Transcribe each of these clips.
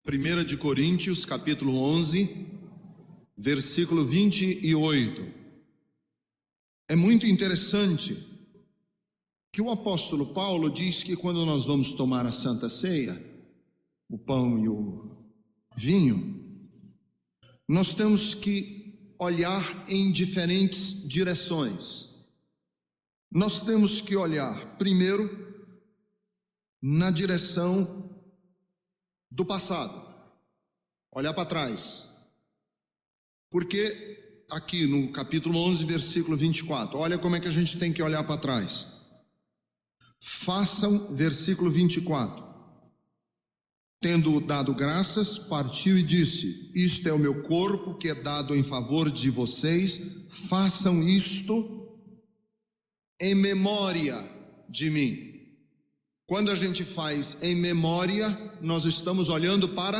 1 de Coríntios, capítulo 11, versículo 28. É muito interessante que o apóstolo Paulo diz que quando nós vamos tomar a Santa Ceia, o pão e o vinho, nós temos que olhar em diferentes direções. Nós temos que olhar primeiro na direção do passado, olhar para trás, porque aqui no capítulo 11, versículo 24, olha como é que a gente tem que olhar para trás. Façam, versículo 24, tendo dado graças, partiu e disse: isto é o meu corpo que é dado em favor de vocês, façam isto em memória de mim. Quando a gente faz em memória, nós estamos olhando para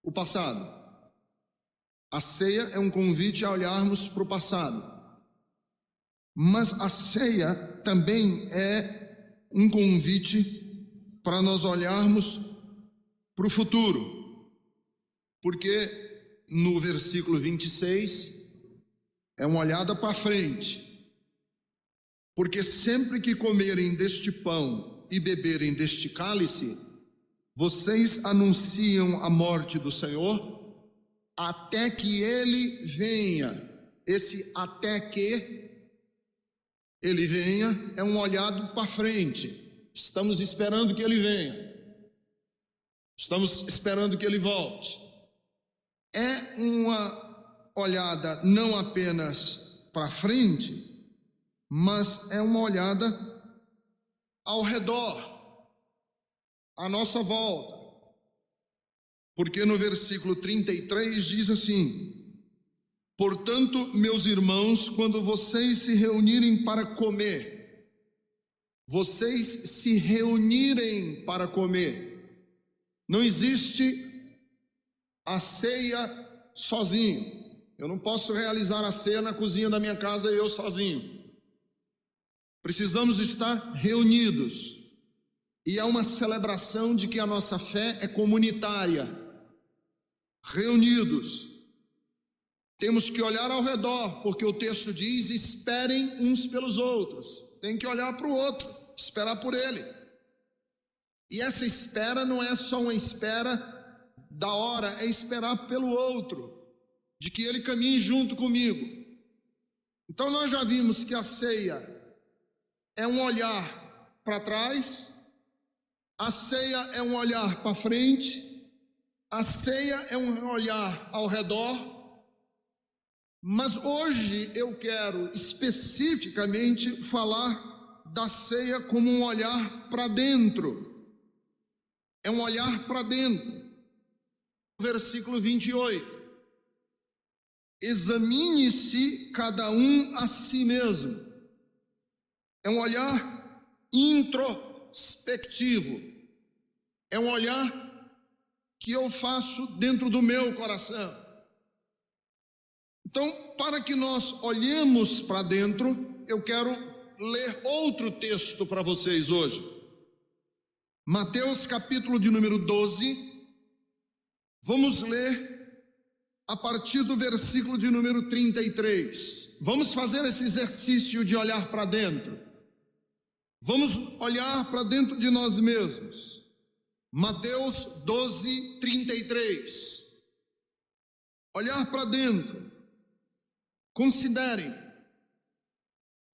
o passado. A ceia é um convite a olharmos para o passado. Mas a ceia também é um convite para nós olharmos para o futuro. Porque no versículo 26 é uma olhada para frente. Porque sempre que comerem deste pão e beberem deste cálice, vocês anunciam a morte do Senhor até que Ele venha. Esse até que Ele venha é um olhado para frente. Estamos esperando que Ele venha. Estamos esperando que Ele volte. É uma olhada não apenas para frente, mas é uma olhada ao redor, à nossa volta. Porque no versículo 33 diz assim: portanto, meus irmãos, quando vocês se reunirem para comer, vocês se reunirem para comer. Não existe a ceia sozinho. Eu não posso realizar a ceia na cozinha da minha casa eu sozinho. Precisamos estar reunidos. E é uma celebração de que a nossa fé é comunitária. Reunidos. Temos que olhar ao redor, porque o texto diz: esperem uns pelos outros. Tem que olhar para o outro, esperar por ele. E essa espera não é só uma espera da hora, é esperar pelo outro, de que ele caminhe junto comigo. Então nós já vimos que a ceia é um olhar para trás, a ceia é um olhar para frente, a ceia é um olhar ao redor, mas hoje eu quero especificamente falar da ceia como um olhar para dentro. É um olhar para dentro. Versículo 28. Examine-se cada um a si mesmo. É um olhar introspectivo. É um olhar que eu faço dentro do meu coração. Então, para que nós olhemos para dentro, eu quero ler outro texto para vocês hoje. Mateus capítulo de número 12. Vamos ler a partir do versículo de número 33. Vamos fazer esse exercício de olhar para dentro. Vamos olhar para dentro de nós mesmos. Mateus 12, 33. Olhar para dentro. Considerem: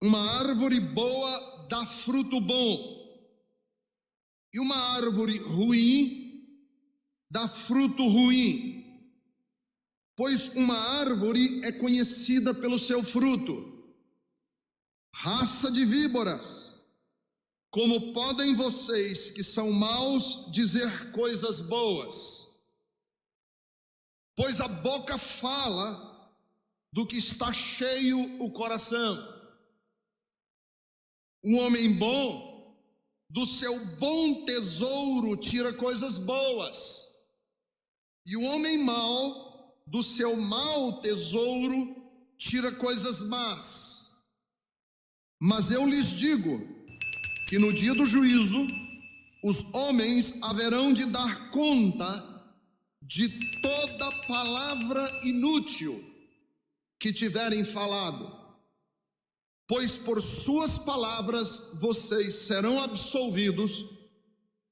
uma árvore boa dá fruto bom, e uma árvore ruim dá fruto ruim. Pois uma árvore é conhecida pelo seu fruto. Raça de víboras, como podem vocês que são maus dizer coisas boas? Pois a boca fala do que está cheio o coração. Um homem bom, do seu bom tesouro tira coisas boas, e o homem mau, do seu mau tesouro tira coisas más. Mas eu lhes digo que no dia do juízo, os homens haverão de dar conta de toda palavra inútil que tiverem falado, pois por suas palavras vocês serão absolvidos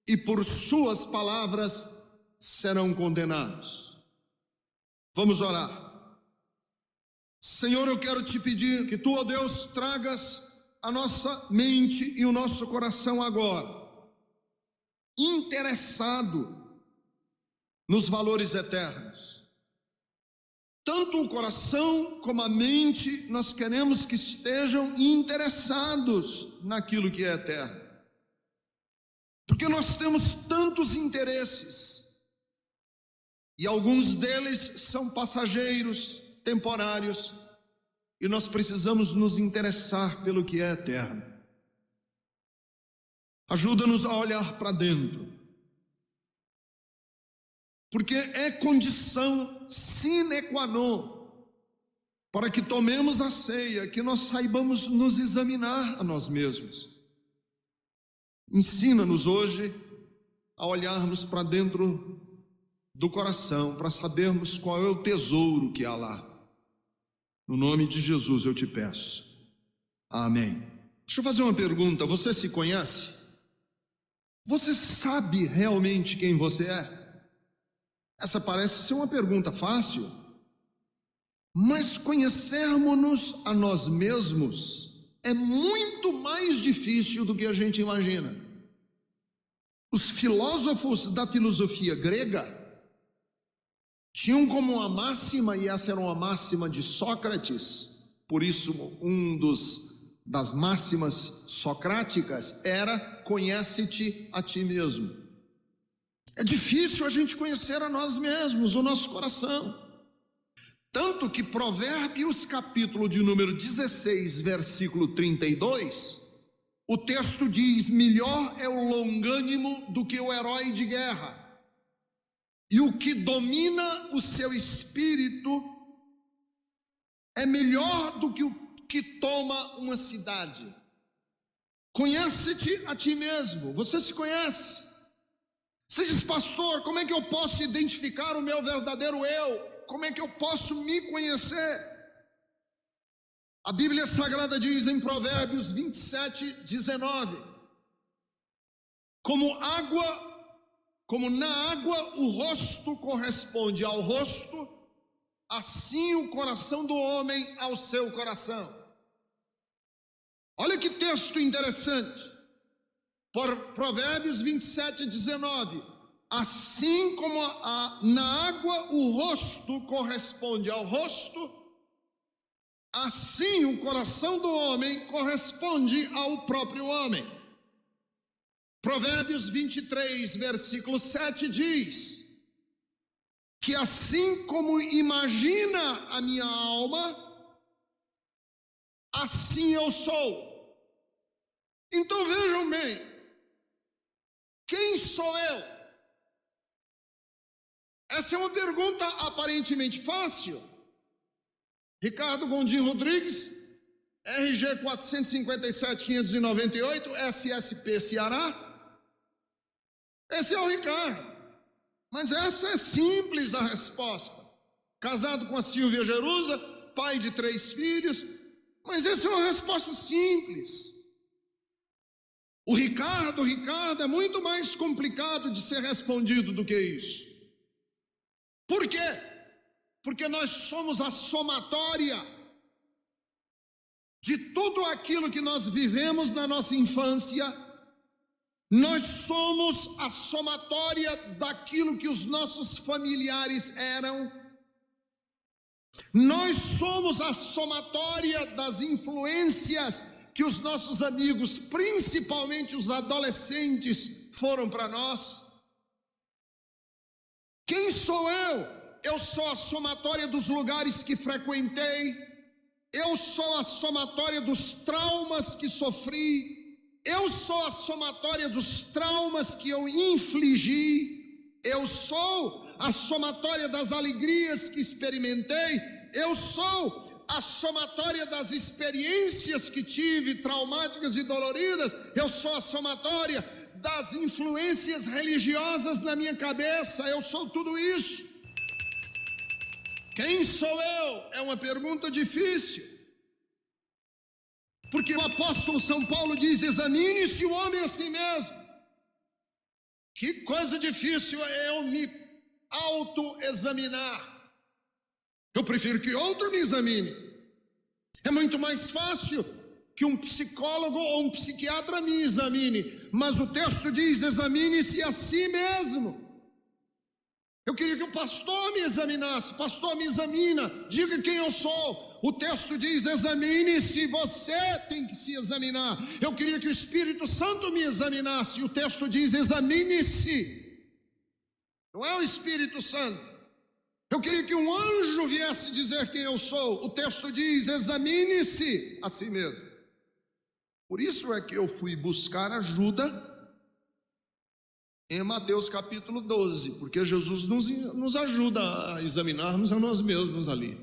e por suas palavras serão condenados. Vamos orar. Senhor, eu quero te pedir que tu, ó Deus, tragas a nossa mente e o nosso coração agora interessado nos valores eternos. Tanto o coração como a mente, nós queremos que estejam interessados naquilo que é eterno. Porque nós temos tantos interesses, e alguns deles são passageiros, temporários, e nós precisamos nos interessar pelo que é eterno. Ajuda-nos a olhar para dentro, porque é condição sine qua non para que tomemos a ceia, que nós saibamos nos examinar a nós mesmos. Ensina-nos hoje a olharmos para dentro do coração, para sabermos qual é o tesouro que há lá. No nome de Jesus eu te peço. Amém. Deixa eu fazer uma pergunta. Você se conhece? Você sabe realmente quem você é? Essa parece ser uma pergunta fácil, mas conhecermos-nos a nós mesmos é muito mais difícil do que a gente imagina. Os filósofos da filosofia grega tinham como uma máxima, e essa era uma máxima de Sócrates, por isso das máximas socráticas era: conhece-te a ti mesmo. É difícil a gente conhecer a nós mesmos, o nosso coração. Tanto que Provérbios, capítulo de número 16, versículo 32, o texto diz: melhor é o longânimo do que o herói de guerra, e o que domina o seu espírito é melhor do que o que toma uma cidade. Conhece-te a ti mesmo. Você se conhece? Você diz: pastor, como é que eu posso identificar o meu verdadeiro eu? Como é que eu posso me conhecer? A Bíblia Sagrada diz em Provérbios 27, 19: como na água o rosto corresponde ao rosto, assim o coração do homem ao seu coração. Olha que texto interessante. Provérbios 27, 19. Assim como na água o rosto corresponde ao rosto, assim o coração do homem corresponde ao próprio homem. Provérbios 23, versículo 7 diz que assim como imagina a minha alma, assim eu sou. Então vejam bem, quem sou eu? Essa é uma pergunta aparentemente fácil. Ricardo Gondim Rodrigues, RG 457-598, SSP Ceará. Esse é o Ricardo. Mas essa é simples a resposta. Casado com a Silvia Jerusa, pai de 3 filhos. Mas essa é uma resposta simples. O Ricardo é muito mais complicado de ser respondido do que isso. Por quê? Porque nós somos a somatória de tudo aquilo que nós vivemos na nossa infância. Nós somos a somatória daquilo que os nossos familiares eram. Nós somos a somatória das influências que os nossos amigos, principalmente os adolescentes, foram para nós. Quem sou eu? Eu sou a somatória dos lugares que frequentei. Eu sou a somatória dos traumas que sofri. Eu sou a somatória dos traumas que eu infligi. Eu sou a somatória das alegrias que experimentei. Eu sou a somatória das experiências que tive, traumáticas e doloridas. Eu sou a somatória das influências religiosas na minha cabeça. Eu sou tudo isso. Quem sou eu? É uma pergunta difícil. Porque o apóstolo São Paulo diz: examine-se o homem a si mesmo. Que coisa difícil é eu me autoexaminar. Eu prefiro que outro me examine. É muito mais fácil que um psicólogo ou um psiquiatra me examine. Mas o texto diz: examine-se a si mesmo. Eu queria que o pastor me examinasse. Pastor, me examina, diga quem eu sou. O texto diz: examine-se, você tem que se examinar. Eu queria que o Espírito Santo me examinasse. O texto diz: examine-se. Não é o Espírito Santo. Eu queria que um anjo viesse dizer quem eu sou. O texto diz: examine-se a si mesmo. Por isso é que eu fui buscar ajuda em Mateus capítulo 12, porque Jesus nos ajuda a examinarmos a nós mesmos ali.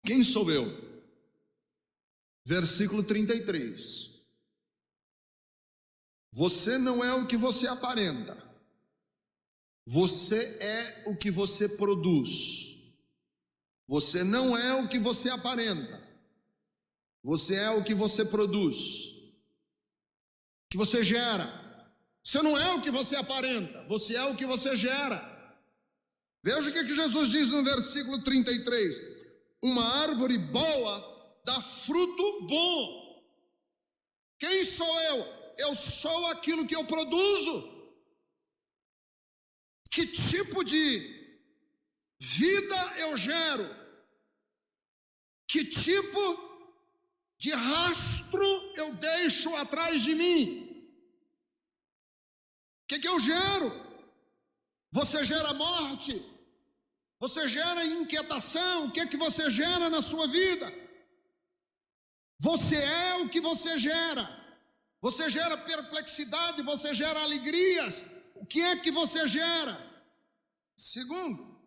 Quem sou eu? Versículo 33. Você não é o que você aparenta. Você é o que você produz. Você não é o que você aparenta. Você é o que você produz, o que você gera. Você não é o que você aparenta, você é o que você gera. Veja o que Jesus diz no versículo 33. Uma árvore boa dá fruto bom. Quem sou eu? Eu sou aquilo que eu produzo. Que tipo de vida eu gero? Que tipo de rastro eu deixo atrás de mim? O que eu gero? Você gera morte? Você gera inquietação? O que você gera na sua vida? Você é o que você gera. Você gera perplexidade, você gera alegrias. O que é que você gera? Segundo,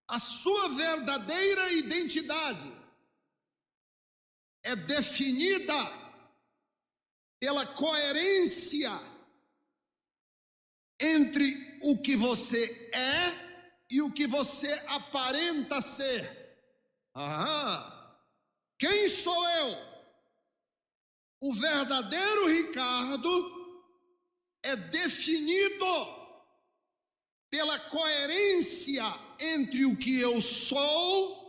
a sua verdadeira identidade é definida pela coerência entre o que você é e o que você aparenta ser. Quem sou eu? O verdadeiro Ricardo é definido pela coerência entre o que eu sou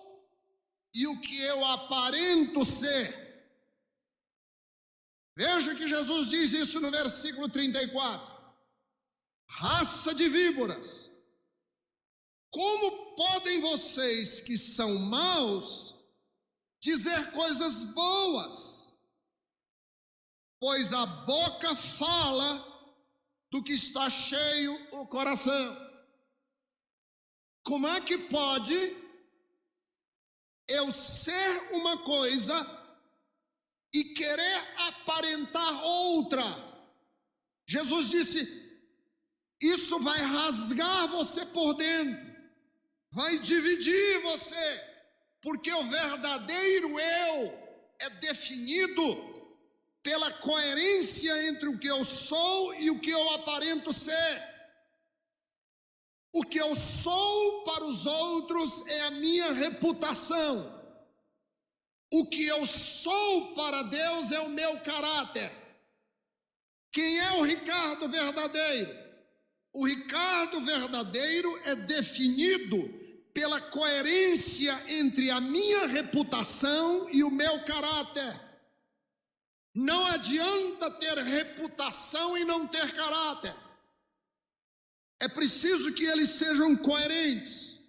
e o que eu aparento ser. Veja que Jesus diz isso no versículo 34. Raça de víboras, como podem vocês que são maus dizer coisas boas? Pois a boca fala do que está cheio o coração. Como é que pode eu ser uma coisa e querer aparentar outra? Jesus disse: isso vai rasgar você por dentro, vai dividir você, porque o verdadeiro eu é definido pela coerência entre o que eu sou e o que eu aparento ser. O que eu sou para os outros é a minha reputação. O que eu sou para Deus é o meu caráter. Quem é o Ricardo verdadeiro? O Ricardo verdadeiro é definido pela coerência entre a minha reputação e o meu caráter. Não adianta ter reputação e não ter caráter. É preciso que eles sejam coerentes.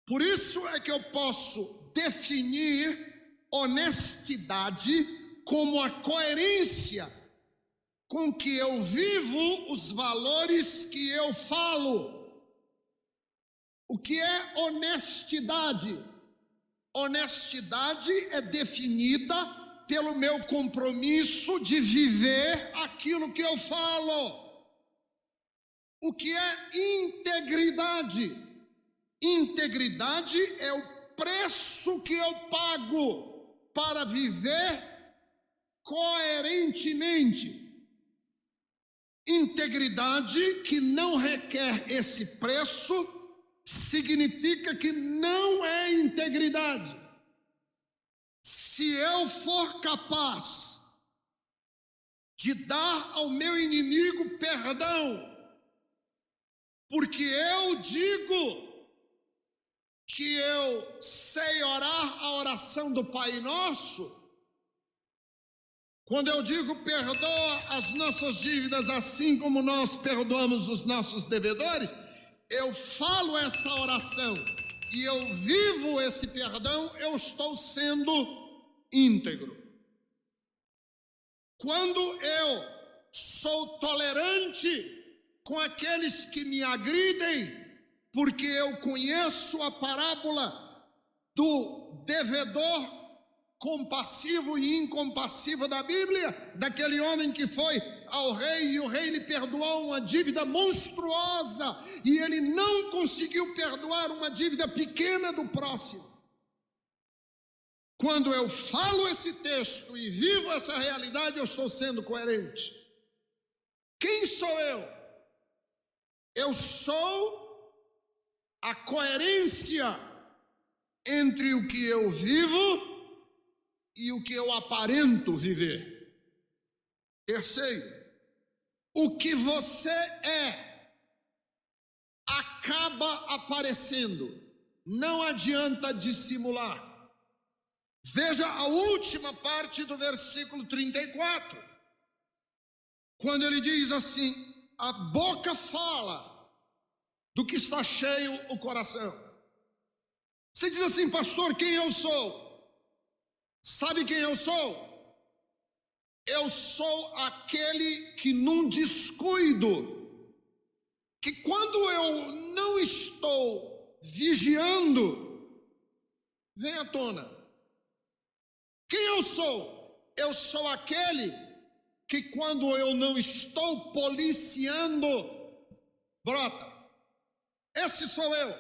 Por isso é que eu posso definir honestidade como a coerência com que eu vivo os valores que eu falo. O que é honestidade? Honestidade é definida pelo meu compromisso de viver aquilo que eu falo. O que é integridade? Integridade é o preço que eu pago para viver coerentemente. Integridade que não requer esse preço significa que não é integridade. Se eu for capaz de dar ao meu inimigo perdão, porque eu digo que eu sei orar a oração do Pai Nosso, quando eu digo perdoa as nossas dívidas assim como nós perdoamos os nossos devedores, eu falo essa oração e eu vivo esse perdão, eu estou sendo íntegro. Quando eu sou tolerante com aqueles que me agridem, porque eu conheço a parábola do devedor compassivo e incompassivo da Bíblia, daquele homem que foi ao rei e o rei lhe perdoou uma dívida monstruosa e ele não conseguiu perdoar uma dívida pequena do próximo. Quando eu falo esse texto e vivo essa realidade, eu estou sendo coerente. Quem sou eu? Eu sou a coerência entre o que eu vivo e o que eu aparento viver. Terceiro, o que você é acaba aparecendo. Não adianta dissimular. Veja a última parte do versículo 34. Quando ele diz assim: a boca fala do que está cheio o coração. Você diz assim: pastor, quem eu sou? Sabe quem eu sou? Eu sou aquele que num descuido, que quando eu não estou vigiando, vem à tona. Quem eu sou? Eu sou aquele que quando eu não estou policiando, brota. Esse sou eu.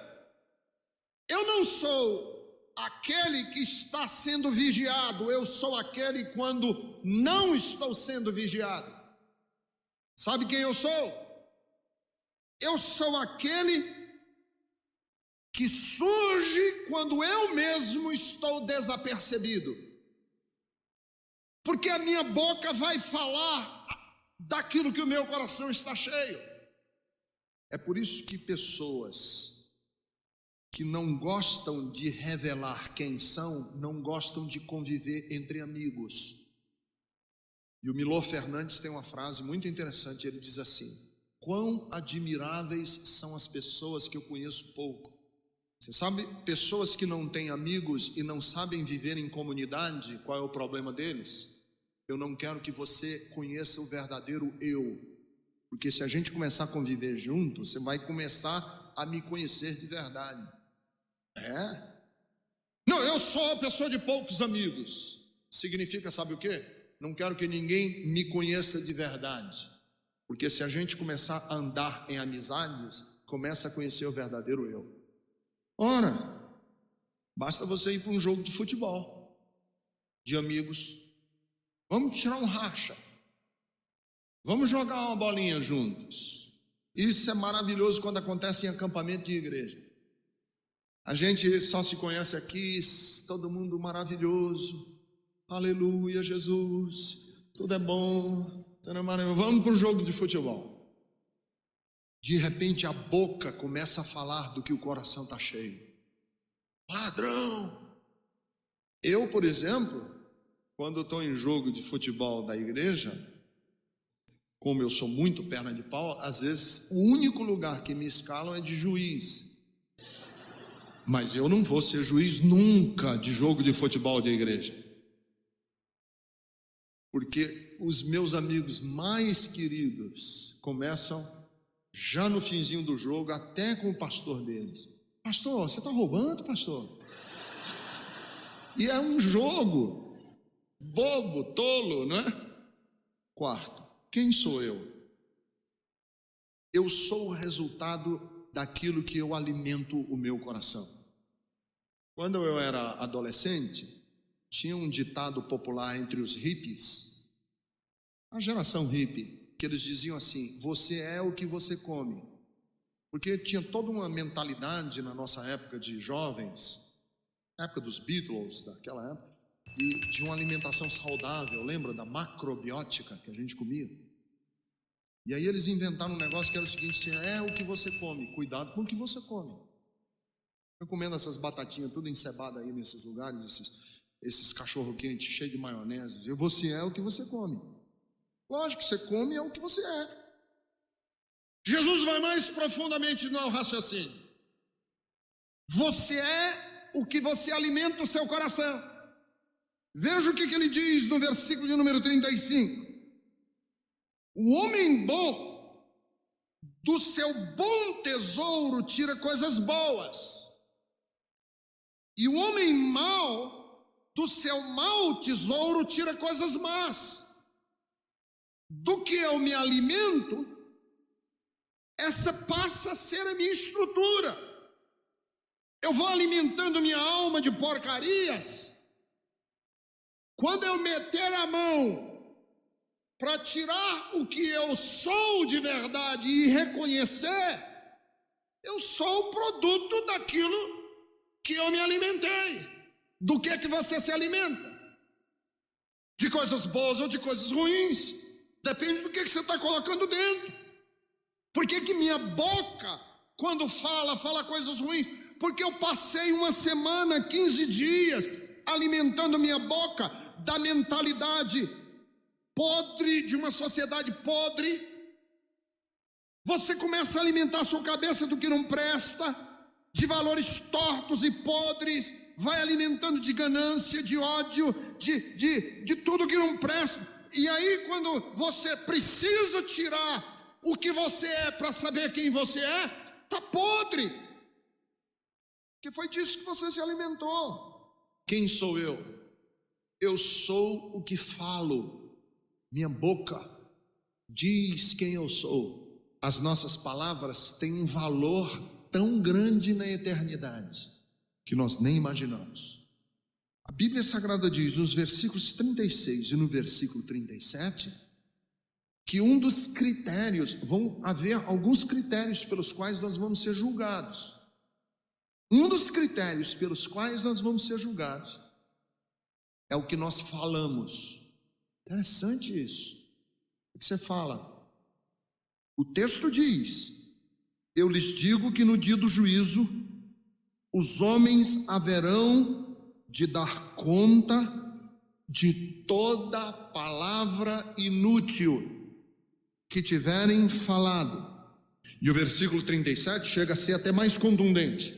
Eu não sou aquele que está sendo vigiado, eu sou aquele quando não estou sendo vigiado. Sabe quem eu sou? Eu sou aquele que surge quando eu mesmo estou desapercebido. Porque a minha boca vai falar daquilo que o meu coração está cheio. É por isso que pessoas que não gostam de revelar quem são, não gostam de conviver entre amigos. E o Milor Fernandes tem uma frase muito interessante, ele diz assim: quão admiráveis são as pessoas que eu conheço pouco. Você sabe, pessoas que não têm amigos e não sabem viver em comunidade, qual é o problema deles? Eu não quero que você conheça o verdadeiro eu, porque se a gente começar a conviver junto, você vai começar a me conhecer de verdade. Não, eu sou uma pessoa de poucos amigos. Significa, sabe o quê? Não quero que ninguém me conheça de verdade. Porque se a gente começar a andar em amizades, começa a conhecer o verdadeiro eu. Ora, basta você ir para um jogo de futebol, de amigos. Vamos tirar um racha. Vamos jogar uma bolinha juntos. Isso é maravilhoso quando acontece em acampamento de igreja. A gente só se conhece aqui, todo mundo maravilhoso. Aleluia, Jesus. Tudo é bom. Tudo é maravilhoso. Vamos para o jogo de futebol. De repente a boca começa a falar do que o coração está cheio. Ladrão. Eu, por exemplo, quando estou em jogo de futebol da igreja, como eu sou muito perna de pau, às vezes o único lugar que me escalam é de juiz. Mas eu não vou ser juiz nunca de jogo de futebol de igreja. Porque os meus amigos mais queridos começam já no finzinho do jogo, até com o pastor deles. Pastor, você está roubando, pastor? E é um jogo bobo, tolo, não é? Quarto, quem sou eu? Eu sou o resultado daquilo que eu alimento o meu coração. Quando eu era adolescente, tinha um ditado popular entre os hippies, a geração hippie: que eles diziam assim: você é o que você come. Porque tinha toda uma mentalidade na nossa época de jovens, época dos Beatles, daquela época, e de uma alimentação saudável. Lembra da macrobiótica que a gente comia? E aí eles inventaram um negócio que era o seguinte: você é o que você come, cuidado com o que você come. Eu comendo essas batatinhas tudo encebada aí nesses lugares, esses cachorro-quente cheios de maionese. Você é o que você come. Lógico que você come é o que você é. Jesus vai mais profundamente no raciocínio. Você é o que você alimenta o seu coração. Veja o que ele diz no versículo de número 35. O homem bom, do seu bom tesouro, tira coisas boas. E o homem mau, do seu mau tesouro, tira coisas más. Do que eu me alimento, essa passa a ser a minha estrutura. Eu vou alimentando minha alma de porcarias. Quando eu meter a mão para tirar o que eu sou de verdade e reconhecer, eu sou o produto daquilo que eu me alimentei. Do que você se alimenta? De coisas boas ou de coisas ruins? Depende do que você está colocando dentro. Por que minha boca, quando fala coisas ruins? Porque eu passei uma semana, 15 dias, alimentando minha boca da mentalidade podre, de uma sociedade podre. Você começa a alimentar a sua cabeça do que não presta, de valores tortos e podres, vai alimentando de ganância, de ódio, de tudo que não presta. E aí, quando você precisa tirar o que você é para saber quem você é, está podre. Que foi disso que você se alimentou. Quem sou eu? Eu sou o que falo. Minha boca diz quem eu sou. As nossas palavras têm um valor tão grande na eternidade que nós nem imaginamos. A Bíblia Sagrada diz nos versículos 36 e no versículo 37 que um dos critérios, vão haver alguns critérios pelos quais nós vamos ser julgados. Um dos critérios pelos quais nós vamos ser julgados é o que nós falamos. Interessante isso. O que você fala? O texto diz: eu lhes digo que no dia do juízo os homens haverão de dar conta de toda palavra inútil que tiverem falado. E o versículo 37 chega a ser até mais contundente: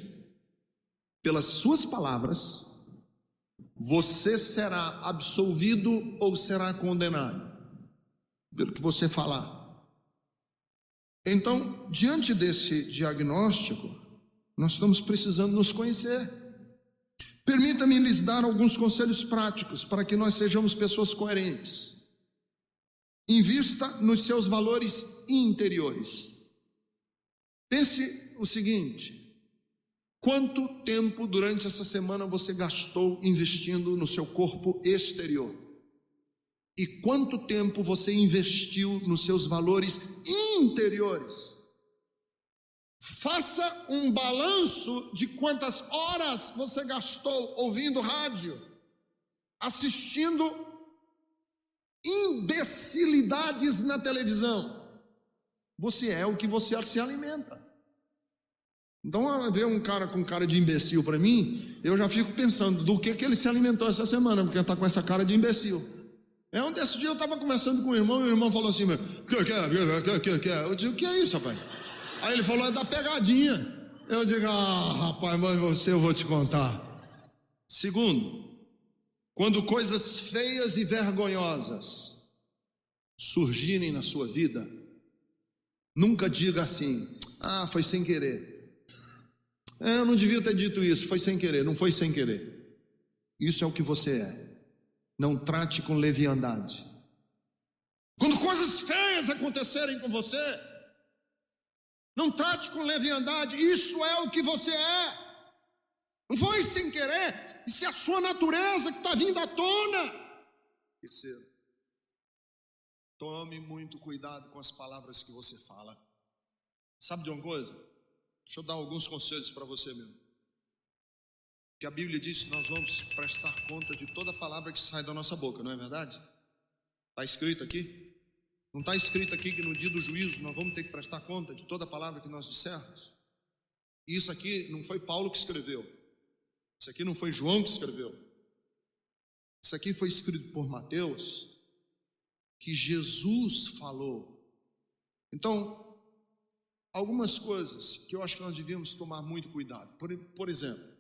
pelas suas palavras você será absolvido ou será condenado, pelo que você falar. Então, diante desse diagnóstico, nós estamos precisando nos conhecer. Permita-me lhes dar alguns conselhos práticos para que nós sejamos pessoas coerentes. Invista nos seus valores interiores. Pense o seguinte: quanto tempo durante essa semana você gastou investindo no seu corpo exterior? E quanto tempo você investiu nos seus valores interiores? Faça um balanço de quantas horas você gastou ouvindo rádio, assistindo imbecilidades na televisão. Você é o que você se alimenta. Então, ver um cara com cara de imbecil para mim, eu já fico pensando do que ele se alimentou essa semana, porque ele está com essa cara de imbecil. Um desse dia eu estava conversando com o irmão, e o irmão falou assim: que? Eu disse: o que é isso, rapaz? Aí ele falou: é da pegadinha. Eu digo: rapaz, mas eu vou te contar. Segundo, quando coisas feias e vergonhosas surgirem na sua vida, nunca diga assim: foi sem querer. Eu não devia ter dito isso, foi sem querer. Não foi sem querer. Isso é o que você é. Não trate com leviandade. Quando coisas feias acontecerem com você, não trate com leviandade. Isso é o que você é. Não foi sem querer. Isso é a sua natureza que está vindo à tona. Terceiro, Tome muito cuidado com as palavras que você fala. Sabe de uma coisa? Deixa eu dar alguns conselhos para você mesmo. Que a Bíblia diz que nós vamos prestar conta de toda palavra que sai da nossa boca, não é verdade? Está escrito aqui? Não está escrito aqui que no dia do juízo nós vamos ter que prestar conta de toda palavra que nós dissermos? Isso aqui não foi Paulo que escreveu. Isso aqui não foi João que escreveu. Isso aqui foi escrito por Mateus, que Jesus falou. Então, algumas coisas que eu acho que nós devíamos tomar muito cuidado. Por exemplo,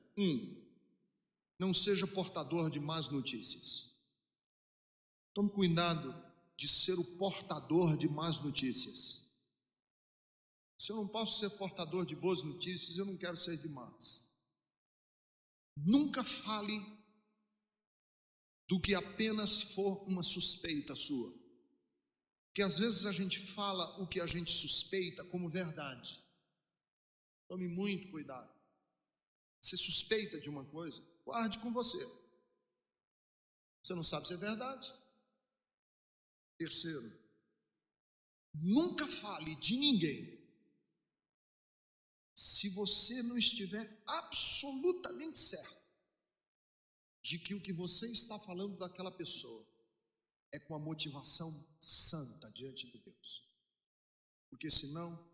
não seja portador de más notícias. Tome cuidado de ser o portador de más notícias. Se eu não posso ser portador de boas notícias, eu não quero ser de más. Nunca fale do que apenas for uma suspeita sua. Porque às vezes a gente fala o que a gente suspeita como verdade. Tome muito cuidado. Você suspeita de uma coisa, guarde com você. Você não sabe se é verdade. Terceiro, nunca fale de ninguém se você não estiver absolutamente certo de que o que você está falando daquela pessoa é com a motivação santa diante de Deus. Porque senão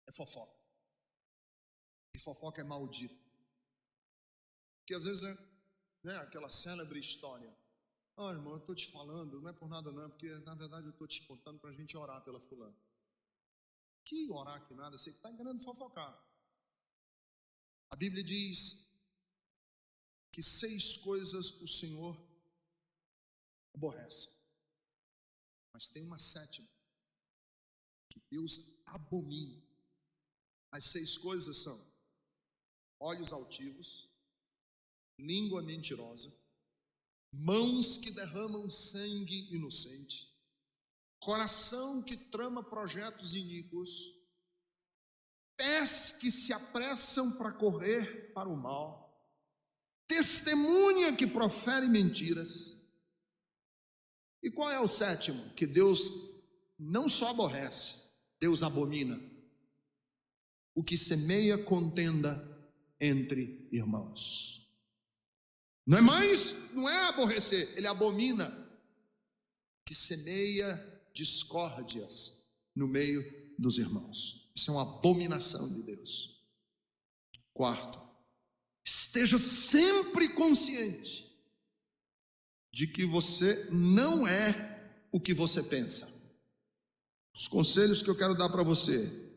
é fofoca. E fofoca é maldito. Porque às vezes é aquela célebre história. Irmão, eu estou te falando, não é por nada não, porque na verdade eu estou te contando para a gente orar pela fulana. Que orar que nada, você está querendo fofocar. A Bíblia diz que 6 coisas o Senhor aborrece, mas tem uma 7ª que Deus abomina. As 6 coisas são olhos altivos, língua mentirosa, mãos que derramam sangue inocente, coração que trama projetos iníquos, pés que se apressam para correr para o mal, testemunha que profere mentiras. E qual é o 7º? Que Deus não só aborrece, Deus abomina: o que semeia contenda entre irmãos. Não é aborrecer, ele abomina, que semeia discórdias no meio dos irmãos. Isso é uma abominação de Deus. 4, esteja sempre consciente de que você não é o que você pensa. Os conselhos que eu quero dar para você: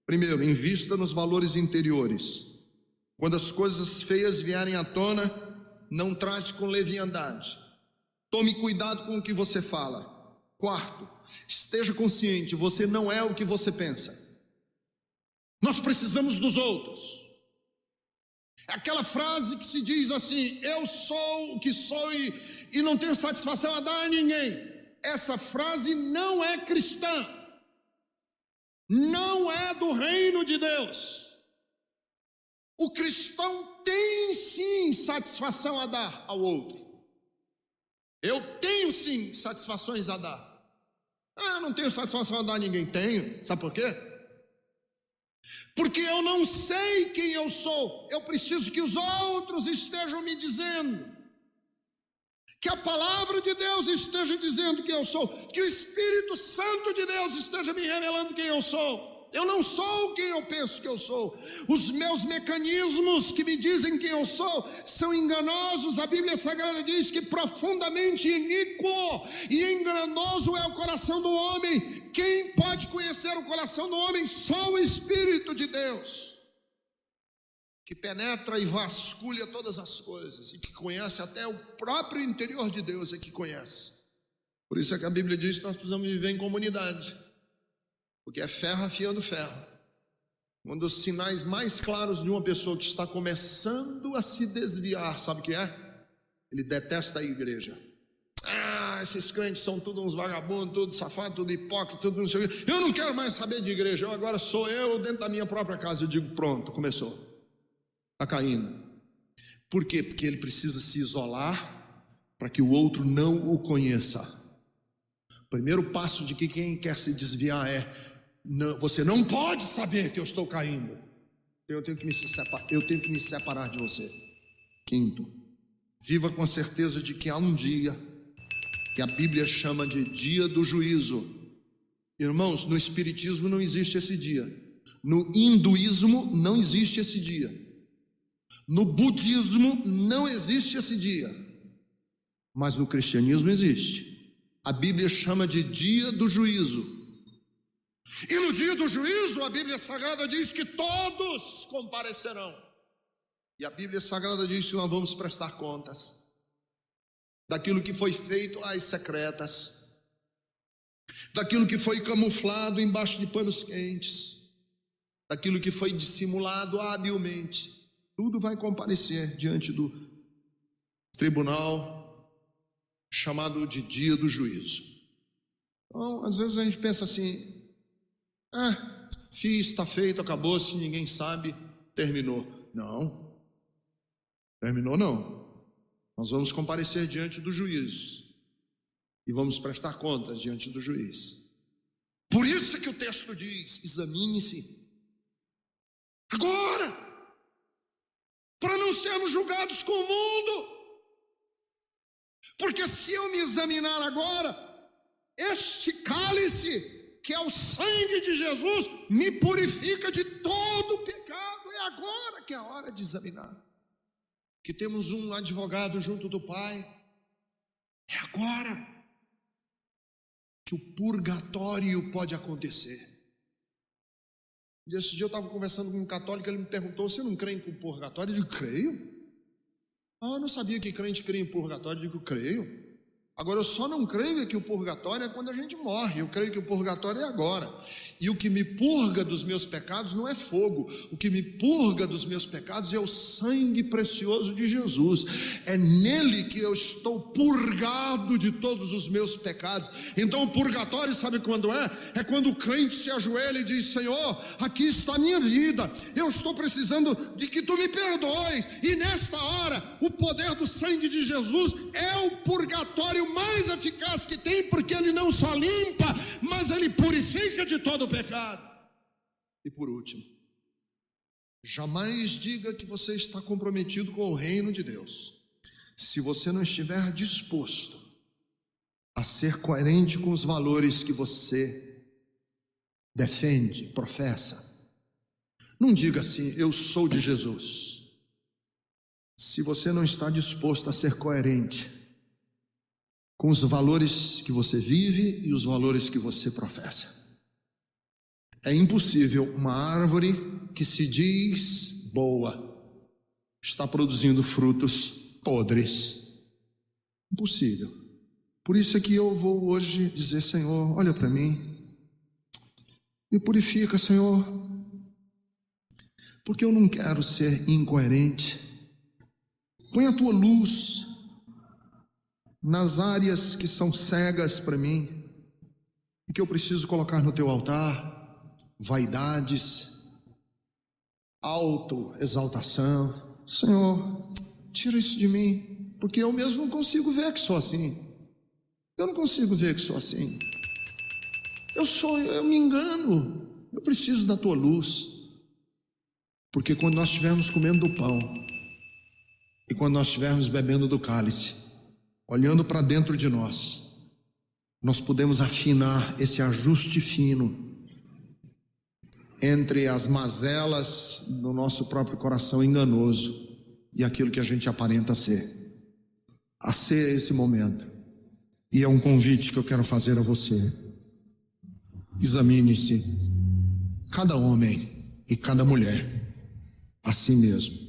primeiro, invista nos valores interiores. Quando as coisas feias vierem à tona, não trate com leviandade. Tome cuidado com o que você fala. 4, esteja consciente, você não é o que você pensa. Nós precisamos dos outros. É aquela frase que se diz assim: eu sou o que sou e não tenho satisfação a dar a ninguém. Essa frase não é cristã. Não é do reino de Deus. O cristão tem sim satisfação a dar ao outro. Eu tenho sim satisfações a dar. Eu não tenho satisfação a dar a ninguém. Tenho. Sabe por quê? Porque eu não sei quem eu sou. Eu preciso que os outros estejam me dizendo. Que a palavra de Deus esteja dizendo quem eu sou. Que o Espírito Santo de Deus esteja me revelando quem eu sou. Eu não sou quem eu penso que eu sou. Os meus mecanismos que me dizem quem eu sou são enganosos. A Bíblia Sagrada diz que profundamente iníquo e enganoso é o coração do homem. Quem pode conhecer o coração do homem? Só o Espírito de Deus, que penetra e vasculha todas as coisas e que conhece até o próprio interior de Deus, é que conhece. Por isso é que a Bíblia diz que nós precisamos viver em comunidade. Porque é ferro afiando ferro. Um dos sinais mais claros de uma pessoa que está começando a se desviar, sabe o que é? Ele detesta a igreja. Esses crentes são todos uns vagabundos, tudo safado, tudo hipócrita, tudo não sei o quê. Eu não quero mais saber de igreja, agora sou eu dentro da minha própria casa. Eu digo, pronto, começou. Está caindo. Por quê? Porque ele precisa se isolar para que o outro não o conheça. O primeiro passo de que quem quer se desviar é: não, você não pode saber que eu estou caindo. Eu tenho que me separar de você. Quinto, viva com a certeza de que há um dia que a Bíblia chama de dia do juízo. Irmãos, no Espiritismo não existe esse dia. No hinduísmo não existe esse dia. No budismo não existe esse dia. Mas no cristianismo existe. A Bíblia chama de dia do juízo. E no dia do juízo, a Bíblia Sagrada diz que todos comparecerão. E a Bíblia Sagrada diz que nós vamos prestar contas daquilo que foi feito às secretas, daquilo que foi camuflado embaixo de panos quentes, daquilo que foi dissimulado habilmente. Tudo vai comparecer diante do tribunal chamado de dia do juízo. Então, às vezes a gente pensa assim: fiz, está feito, acabou, se ninguém sabe, terminou. Não, terminou não. Nós vamos comparecer diante do juiz e vamos prestar contas diante do juiz. Por isso que o texto diz: examine-se agora, para não sermos julgados com o mundo. Porque se eu me examinar agora, este cálice, que é o sangue de Jesus, me purifica de todo o pecado. É agora que é a hora de examinar. Que temos um advogado junto do Pai. É agora que o purgatório pode acontecer. Esse dia eu estava conversando com um católico, ele me perguntou: você não crê em purgatório? Eu digo: creio. Eu não sabia que crente cria em purgatório. Eu digo: creio. Agora, eu só não creio que o purgatório é quando a gente morre. Eu creio que o purgatório é agora. E o que me purga dos meus pecados não é fogo. O que me purga dos meus pecados é o sangue precioso de Jesus. É nele que eu estou purgado de todos os meus pecados. Então o purgatório, sabe quando é? É quando o crente se ajoelha e diz: Senhor, aqui está a minha vida. Eu estou precisando de que tu me perdoes. E nesta hora, o poder do sangue de Jesus é o purgatório mais eficaz que tem, porque ele não só limpa, mas ele purifica de todo o pecado. E por último, jamais diga que você está comprometido com o reino de Deus se você não estiver disposto a ser coerente com os valores que você defende, professa. Não diga assim: eu sou de Jesus, se você não está disposto a ser coerente com os valores que você vive e os valores que você professa. É impossível uma árvore que se diz boa está produzindo frutos podres. Impossível. Por isso é que eu vou hoje dizer: Senhor, olha para mim, me purifica, Senhor, porque eu não quero ser incoerente. Põe a tua luz nas áreas que são cegas para mim e que eu preciso colocar no teu altar. Vaidades, autoexaltação. Senhor, tira isso de mim, porque eu mesmo não consigo ver que sou assim. Eu não consigo ver que sou assim. Eu me engano. Eu preciso da tua luz. Porque quando nós estivermos comendo do pão e quando nós estivermos bebendo do cálice, olhando para dentro de nós podemos afinar esse ajuste fino entre as mazelas do nosso próprio coração enganoso e aquilo que a gente aparenta ser. A ser esse momento. E é um convite que eu quero fazer a você. Examine-se, cada homem e cada mulher, a si mesmo.